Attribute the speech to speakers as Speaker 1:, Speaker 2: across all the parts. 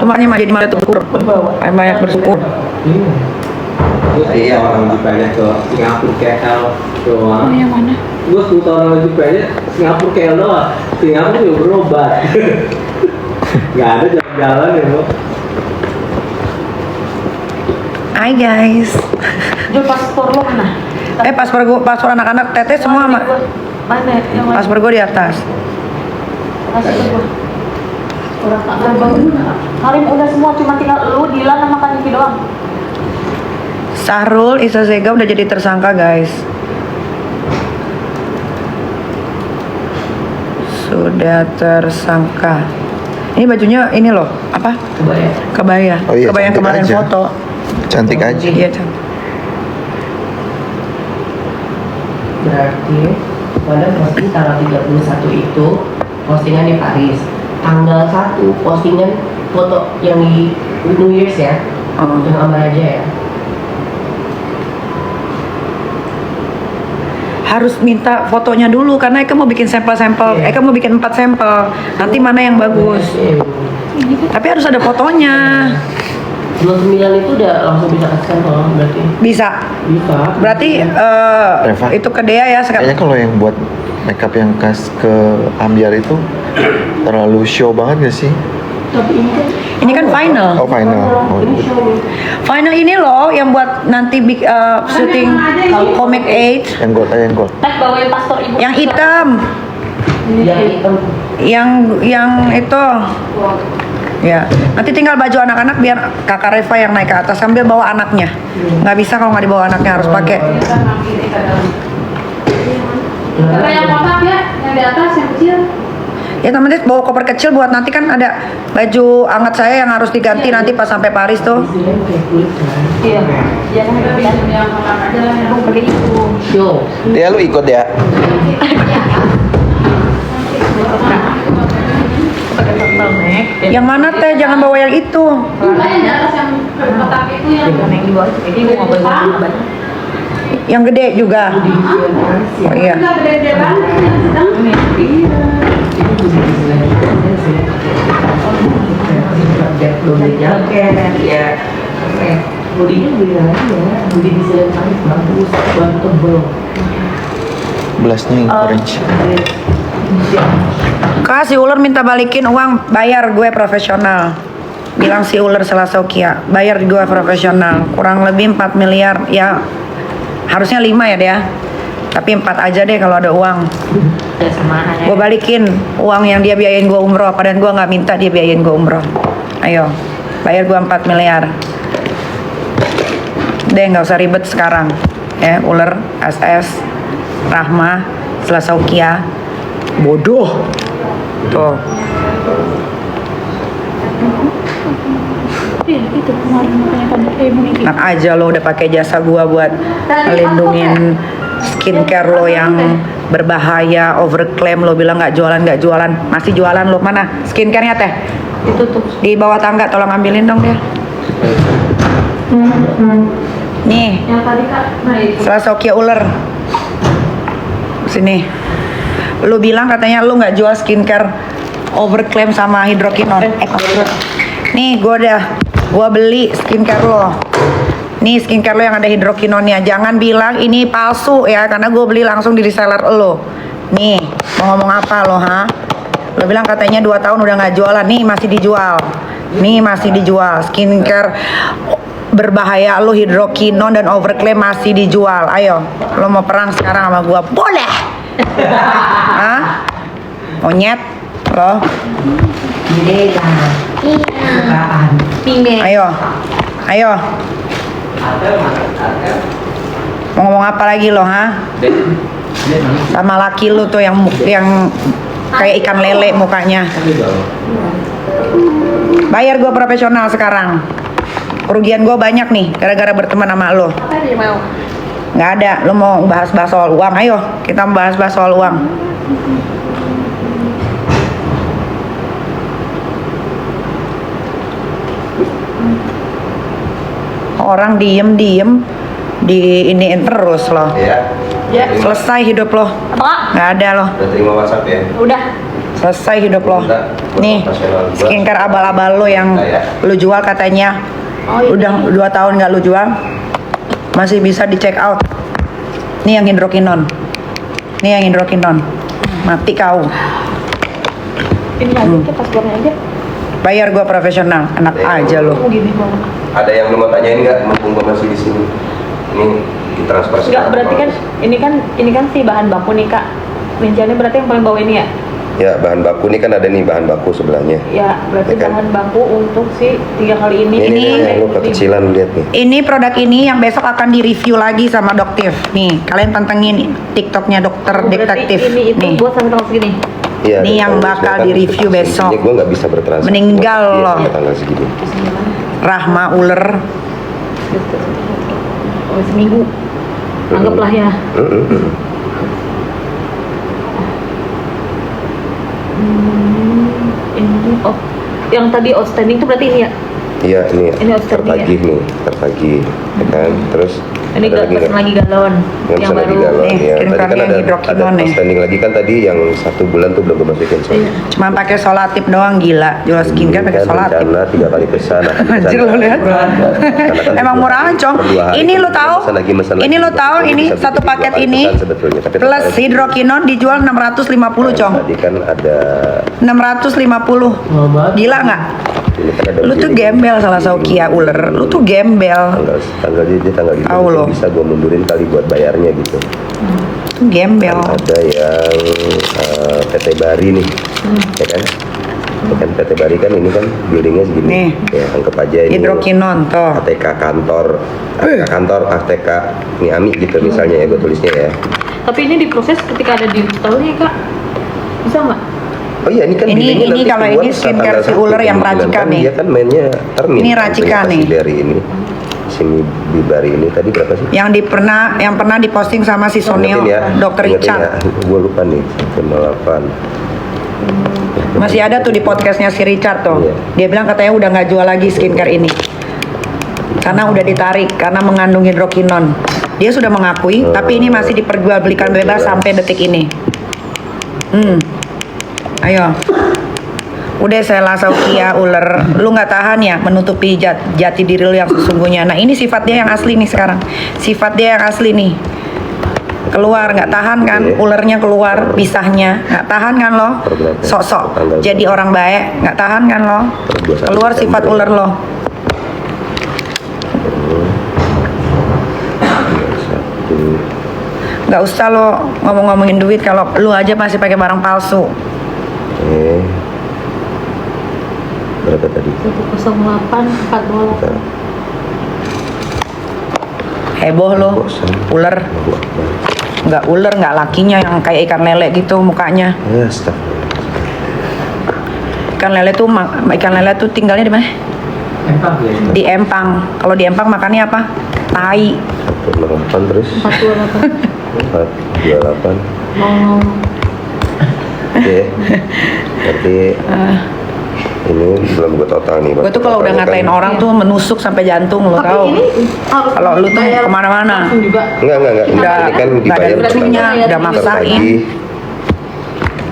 Speaker 1: makanya jadi malah bersyukur. Banyak bersyukur.
Speaker 2: Iya, orang lebih banyak ke Singapura, KL doang.
Speaker 3: Oh, yang mana?
Speaker 2: Gue 10 tahun lebih banyak Singapura, KL doang. Singapura juga berobat. Gak ada jalan-jalan ya, Bro.
Speaker 1: Hai guys.
Speaker 3: Jual paspor lo mana?
Speaker 1: Paspor anak-anak Teteh semua
Speaker 3: Mana? Yang mana?
Speaker 1: paspor gue di atas.
Speaker 3: Kasih ke gua. Orang tak bangun. Karim udah semua, cuma tinggal lu, Dilan sama Kaniki doang.
Speaker 1: Sahrul Isazega udah jadi tersangka guys. Sudah tersangka. Ini bajunya ini loh, apa? Kebaya.
Speaker 4: Oh iya,
Speaker 1: Kebaya yang
Speaker 4: cantik
Speaker 1: kemarin
Speaker 4: aja.
Speaker 1: foto.
Speaker 4: Cantik aja.
Speaker 1: Iya cantik.
Speaker 5: Berarti pada posting tanggal 31 itu postingan di Paris. Tanggal 1 postingan foto yang di New Year's ya.
Speaker 1: Oh.
Speaker 5: Yang aman aja ya.
Speaker 1: Harus minta fotonya dulu karena Eka mau bikin sampel-sampel.
Speaker 5: Iya.
Speaker 1: Eka mau bikin 4 sampel. Nanti mana yang bagus. Tapi harus ada fotonya.
Speaker 5: 29 itu udah langsung bisa kasih sampel berarti.
Speaker 1: Bisa.
Speaker 5: Bisa.
Speaker 1: Berarti
Speaker 4: Reva.
Speaker 1: itu ke Dea ya sekarang.
Speaker 4: Kayaknya kalau yang buat makeup yang khas ke Ambiar itu terlalu show banget gak sih?
Speaker 5: Tapi
Speaker 1: Ini kan final.
Speaker 4: Oh final. Oh,
Speaker 5: Ini show nih.
Speaker 1: Final ini loh yang buat nanti syuting Comic 8
Speaker 4: yang gold.
Speaker 3: Teh bawain paspor ibu.
Speaker 1: yang hitam.
Speaker 5: Yang hitam.
Speaker 1: Yang itu. Ya, nanti tinggal baju anak-anak biar kakak Reva yang naik ke atas sambil bawa anaknya. Nggak bisa kalau nggak dibawa anaknya, harus pakai.
Speaker 3: Kakak yang kotak ya, yang di atas, yang kecil.
Speaker 1: Ya teman-teman bawa koper kecil buat nanti kan ada baju hangat saya yang harus diganti nanti pas sampai Paris tuh.
Speaker 5: Istilahnya kayak kulit kan.
Speaker 3: Iya. Jangan yang kotak aja lah, yang pakai itu.
Speaker 5: Show.
Speaker 4: Dia lu ikut ya?
Speaker 3: Pakai turtleneck.
Speaker 1: Yang mana teh? Jangan bawa yang itu.
Speaker 3: Yang di atas yang kotak itu yang di bawah itu. Jadi mau ngambil
Speaker 1: Yang gede juga. Oh iya.
Speaker 3: gede-gede banget yang sedang.
Speaker 5: Ya, bodinya bilang aja, bodi di sini paling bagus, baru tebel.
Speaker 4: Belasnya yang orange.
Speaker 1: Kak, si ular minta balikin uang, bayar gue profesional. Bilang si ular Selasa Kia, bayar gue profesional. Kurang lebih 4 miliar, ya harusnya 5 ya dia. Tapi 4 aja deh kalau ada uang.
Speaker 3: Ya sama aja.
Speaker 1: Gue balikin uang yang dia biayain gue umroh, padahal gue nggak minta dia biayain gue umroh. Ayo, bayar gue 4 miliar. Deh, nggak usah ribet sekarang. Ya, ular, SS, Rahma, Selasa Kia, bodoh. Tuh.
Speaker 3: Itu kemarin makanya kan mau ini.
Speaker 1: Enak aja lo udah pakai jasa gua buat ngelindungin skincare lo yang berbahaya, overclaim lo bilang nggak jualan, masih jualan lo. Mana skincarenya teh?
Speaker 3: Itu tuh.
Speaker 1: Di bawah tangga, tolong ambilin dong dia. Nih,
Speaker 3: Yang tadi Kak, nah itu.
Speaker 1: Selasa Kia ular. Sini. Lu bilang katanya lu nggak jual skincare overclaim sama hidrokinon. Nih, gua beli skincare lo. Nih skincare lo yang ada hidrokinonnya. Jangan bilang ini palsu ya, karena gue beli langsung di reseller lo. Nih, mau ngomong apa lo, ha? Lo bilang katanya 2 tahun udah nggak jualan. Nih masih dijual. Nih masih dijual. Skincare berbahaya lo, hidrokinon dan overclaim masih dijual. Ayo, lo mau perang sekarang sama gua? Boleh. Hah? Monyet lo?
Speaker 5: Beda. Sukaan.
Speaker 1: Ayo. Mau ngomong apa lagi lo, ha? Sama laki lu tuh yang kayak ikan lele mukanya. Bayar gue profesional sekarang. Kerugian gue banyak nih gara-gara berteman sama lo.
Speaker 3: Apa dia mau?
Speaker 1: Nggak ada. Lo mau bahas-bahas soal uang? Ayo, kita bahas-bahas soal uang. Orang diem-diem di iniin terus loh.
Speaker 2: Iya.
Speaker 3: Ya.
Speaker 1: Selesai hidup lo.
Speaker 3: Apa?
Speaker 1: Nggak ada loh.
Speaker 2: Udah terima WhatsApp ya?
Speaker 3: Udah.
Speaker 1: Selesai hidup lo. Nih, skincare abal-abal lo yang lo jual katanya udah 2 tahun nggak lo jual, masih bisa di check out. Nih yang hidrokinon. Mati kau.
Speaker 3: Ini aja pas goreng aja.
Speaker 1: Bayar gua profesional, enak aja lo.
Speaker 3: Gini banget.
Speaker 6: Ada yang lu mau tanyain nggak? Mumpung gua masih di sini. Ini ditransfer.
Speaker 3: Enggak, berarti kan ini kan si bahan baku nih Kak. Rinciannya berarti yang paling bawah ini ya?
Speaker 6: Ya, bahan baku nih kan ada nih bahan baku sebelahnya.
Speaker 3: Ya, berarti
Speaker 6: Ya kan?
Speaker 3: bahan baku untuk si 3 kali ini.
Speaker 6: Ini lu kekecilan lihat nih.
Speaker 1: Ini produk ini yang besok akan di-review lagi sama Doktif. Nih, kalian pantengin TikToknya dokter detektif.
Speaker 3: Ini itu
Speaker 1: Nih.
Speaker 3: buat sampai tanggal segini.
Speaker 6: Iya.
Speaker 1: Ini yang bakal di-review besok.
Speaker 6: Gue nggak bisa bertransaksi.
Speaker 1: Meninggal loh.
Speaker 6: Sampai tanggal segini.
Speaker 1: Rahma uler.
Speaker 3: Oh, seminggu. Anggaplah ya. Ini yang tadi outstanding itu berarti ini ya?
Speaker 6: Iya,
Speaker 3: Ini outstanding
Speaker 6: tertagih nih, tertagih, ya kan? Terus
Speaker 3: Ini
Speaker 6: ada lagi
Speaker 3: pesen
Speaker 6: nggak?
Speaker 3: lagi galon
Speaker 6: Nggak
Speaker 3: yang
Speaker 6: pesen lagi
Speaker 3: baru.
Speaker 6: galon,
Speaker 1: Nih,
Speaker 6: ya.
Speaker 1: kirim
Speaker 6: Tadi kan
Speaker 1: kami yang
Speaker 6: ada
Speaker 1: hidrokinon nih.
Speaker 6: outstanding lagi kan tadi yang 1 bulan tuh belum gue masukin.
Speaker 3: Iya.
Speaker 1: Cuma pakai solatif doang, gila. Jual skincare pakai solatif.
Speaker 6: Rencana 3 kali pesan.
Speaker 1: Anjir lo lihat. Emang murah ancong. Ini lo tahu? Ini lo tahu ini satu paket ini plus hidrokinon dijual 650, Cong.
Speaker 6: Tadi kan ada
Speaker 1: 650. Gila nggak?
Speaker 6: ini kan ada
Speaker 1: Lu tuh
Speaker 6: begini.
Speaker 1: gembel salah Saukia uler. Lu tuh gembel.
Speaker 6: tanggal dia tanggal itu
Speaker 1: Tahu lo.
Speaker 6: bisa gue mundurin kali buat bayarnya gitu.
Speaker 1: Tuh gembel.
Speaker 6: Ada yang PT Bari nih, ya kan? Ya kan PT Bari kan ini kan buildingnya segini.
Speaker 1: Nih.
Speaker 6: Ya anggap aja ini
Speaker 1: Hidrokinon tuh.
Speaker 6: ATK kantor ATK Niami gitu misalnya ya gue tulisnya ya.
Speaker 3: Tapi ini diproses ketika ada di tahunnya Kak. Bisa nggak?
Speaker 6: Oh iya ini kan
Speaker 1: Ini-
Speaker 6: billingnya
Speaker 1: ini
Speaker 6: nanti
Speaker 1: kalau
Speaker 6: keluar
Speaker 1: ini
Speaker 6: saat
Speaker 1: skincare
Speaker 6: tanggal
Speaker 1: si
Speaker 6: 1,
Speaker 1: ular yang
Speaker 6: kemungkinan
Speaker 1: racikan
Speaker 6: kan
Speaker 1: nih.
Speaker 6: Dia kan mainnya termin.
Speaker 1: Ini racikan nih.
Speaker 6: Dari ini si Bari ini tadi berapa sih?
Speaker 1: Yang pernah diposting sama si Sonio, Dokter Richard.
Speaker 6: Ya. Gue lupa nih 108.
Speaker 1: Masih ada tuh di podcastnya si Richard tuh.
Speaker 6: Iya.
Speaker 1: Dia bilang katanya udah nggak jual lagi skincare ini karena udah ditarik karena mengandung hidrokinon. Dia sudah mengakui, tapi ini masih diperjualbelikan bebas sampai detik ini. Ayo. Udah saya Saukia uler, lu nggak tahan ya menutupi jati diri lu yang sesungguhnya. Nah ini sifat dia yang asli nih sekarang. Sifat dia yang asli nih. Keluar nggak tahan kan, ulernya keluar, pisahnya nggak tahan kan lo, sok-sok jadi orang baik nggak tahan kan lo, keluar sifat uler lo. Nggak usah lo ngomong-ngomongin duit kalau lu aja masih pakai barang palsu.
Speaker 6: Berapa tadi?
Speaker 3: 108 428.
Speaker 1: Heboh lo, uler. Nggak uler, nggak lakinya yang kayak ikan lele gitu mukanya.
Speaker 6: Ya, astagfirullah.
Speaker 1: Ikan lele tuh tinggalnya di mana?
Speaker 2: Empang ya.
Speaker 1: Di Empang. Kalau di Empang makannya apa? Tai.
Speaker 6: 108 terus
Speaker 3: 428.
Speaker 6: 428.
Speaker 3: Mau
Speaker 6: Oke. Berarti ini belum gue total nih.
Speaker 1: Gue tuh kalau udah ngatain orang tuh menusuk sampai jantung lo
Speaker 3: tapi
Speaker 1: tau.
Speaker 3: ini harus
Speaker 1: Kalau lu tuh
Speaker 3: bayar
Speaker 1: kemana-mana.
Speaker 3: langsung juga.
Speaker 6: Enggak.
Speaker 1: Udah,
Speaker 6: Ini kan
Speaker 1: nggak ada
Speaker 6: dibayar
Speaker 1: lucunya,
Speaker 3: pertanggal.
Speaker 1: udah maksain.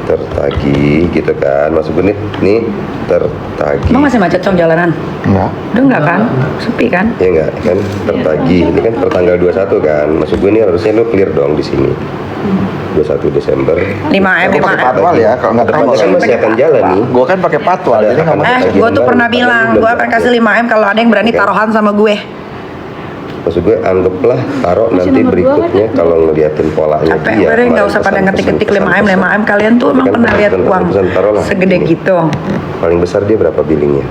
Speaker 6: Tertagih gitu kan. Maksud gue nih tertagih.
Speaker 1: Emang masih macet Cong jalanan?
Speaker 4: Enggak.
Speaker 1: Udah enggak kan? Sepi kan?
Speaker 6: Ya enggak kan tertagih. Ini kan per tanggal 21 kan. Maksud gue ini harusnya lu clear dong di sini. 21 Desember.
Speaker 1: 5M,
Speaker 4: Gue pakai patwal ya, kalau nggak tahu
Speaker 6: Depannya kan masih akan jalan nih.
Speaker 4: Gue kan pakai patwal, jadi nggak mau.
Speaker 1: Gue tuh pernah bilang, gue akan kasih 5M kalau ada yang berani taruhan sama gue.
Speaker 6: Maksud gue anggaplah taruh
Speaker 3: Masih
Speaker 6: nanti
Speaker 3: nomor 2
Speaker 6: berikutnya
Speaker 3: kan?
Speaker 6: kalau ngeliatin polanya
Speaker 1: Capek,
Speaker 6: dia.
Speaker 1: udah nggak
Speaker 6: kemarin
Speaker 1: usah pada
Speaker 6: pesan-
Speaker 1: ngetik-ngetik
Speaker 6: pesan-
Speaker 1: 5M,
Speaker 6: pesan-
Speaker 1: 5M. Kalian tuh emang
Speaker 6: Kan
Speaker 1: pernah lihat
Speaker 6: pesan-
Speaker 1: uang
Speaker 6: pesan taruhlah.
Speaker 1: segede gitu.
Speaker 6: Paling besar dia berapa billingnya?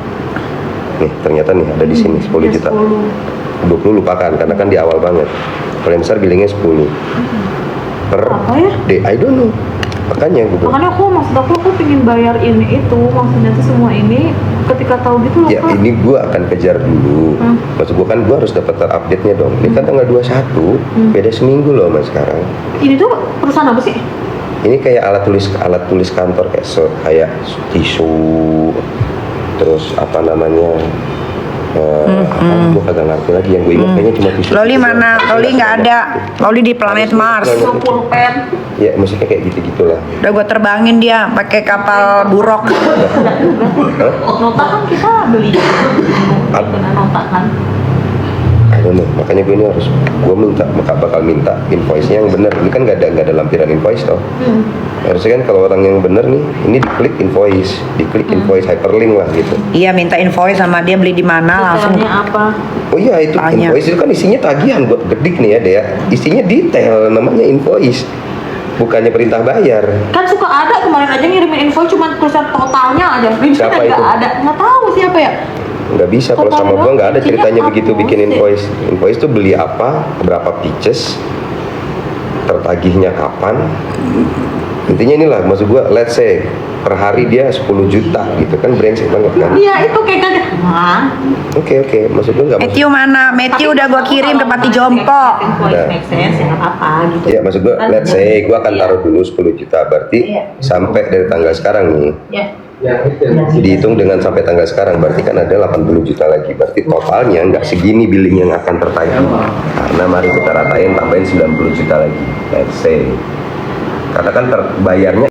Speaker 6: Nih ternyata nih ada di sini 10 juta. 20 lupakan karena kan di awal banget. Paling besar billingnya 10 per
Speaker 3: Apa ya?
Speaker 6: day. I don't know. Makanya gue bilang,
Speaker 3: Makanya aku pengen bayar ini itu, maksudnya tuh semua ini ketika tahu gitu loh
Speaker 6: ya
Speaker 3: Kak.
Speaker 6: ini gue akan kejar dulu. Maksud gue kan gue harus dapat update-nya dong. Ini kan tanggal 21, beda seminggu loh sama sekarang.
Speaker 3: Ini tuh perusahaan apa sih?
Speaker 6: Ini kayak alat tulis kantor kayak kayak tisu, terus apa namanya Gue kagak ngerti lagi, yang gue ingat kayaknya cuma tisu.
Speaker 1: Loli mana? Loli nggak ada. Loli di planet Mars.
Speaker 3: pulpen.
Speaker 6: Ya maksudnya kayak gitu-gitulah.
Speaker 1: Udah gue terbangin dia pakai kapal buruk.
Speaker 6: Hah?
Speaker 3: Nota kan kita beli. Kena nota kan.
Speaker 6: I don't know. Makanya gue ini harus, gue bakal minta invoice-nya yang bener. Ini kan nggak ada lampiran invoice toh. Harusnya kan kalau orang yang bener nih, ini diklik invoice, hyperlink lah gitu.
Speaker 1: Iya, minta invoice sama dia beli di mana langsung.
Speaker 3: Detailnya apa?
Speaker 6: Oh iya, itu
Speaker 1: Tanya.
Speaker 6: invoice itu kan isinya tagihan, gue gedik nih ya Dea. Isinya detail, namanya invoice, bukannya perintah bayar.
Speaker 3: Kan suka ada, kemarin aja ngirimin info cuma tulisan totalnya aja.
Speaker 6: Siapa
Speaker 3: Nggak
Speaker 6: itu?
Speaker 3: ada, nggak tahu siapa ya.
Speaker 6: Nggak bisa kalau
Speaker 3: Total
Speaker 6: sama gua nggak ada
Speaker 3: isinya
Speaker 6: ceritanya
Speaker 3: apa
Speaker 6: begitu bikin
Speaker 3: sih?
Speaker 6: invoice tuh beli apa, berapa pieces, tertagihnya kapan. Intinya inilah maksud gua, let's say per hari dia 10 juta gitu kan, brengsek banget kan.
Speaker 3: Iya itu kayak kaget. Hah?
Speaker 6: Oke, maksud gua nggak maksud.
Speaker 1: Matthew mana? Matthew udah gue kirim ke Pati Jompo.
Speaker 3: Invoice make sense ya nggak apa-apa gitu.
Speaker 6: Ya maksud gua, let's say gua akan taruh dulu 10 juta, berarti
Speaker 3: Iya.
Speaker 6: sampai dari tanggal sekarang nih.
Speaker 3: Ya.
Speaker 2: Yang itu
Speaker 6: Dihitung dengan sampai tanggal sekarang, berarti kan ada 80 juta lagi. Berarti totalnya nggak segini billing yang akan tertagih. Karena mari kita ratain, tambahin 90 juta lagi. Let's say. Karena kan terbayarnya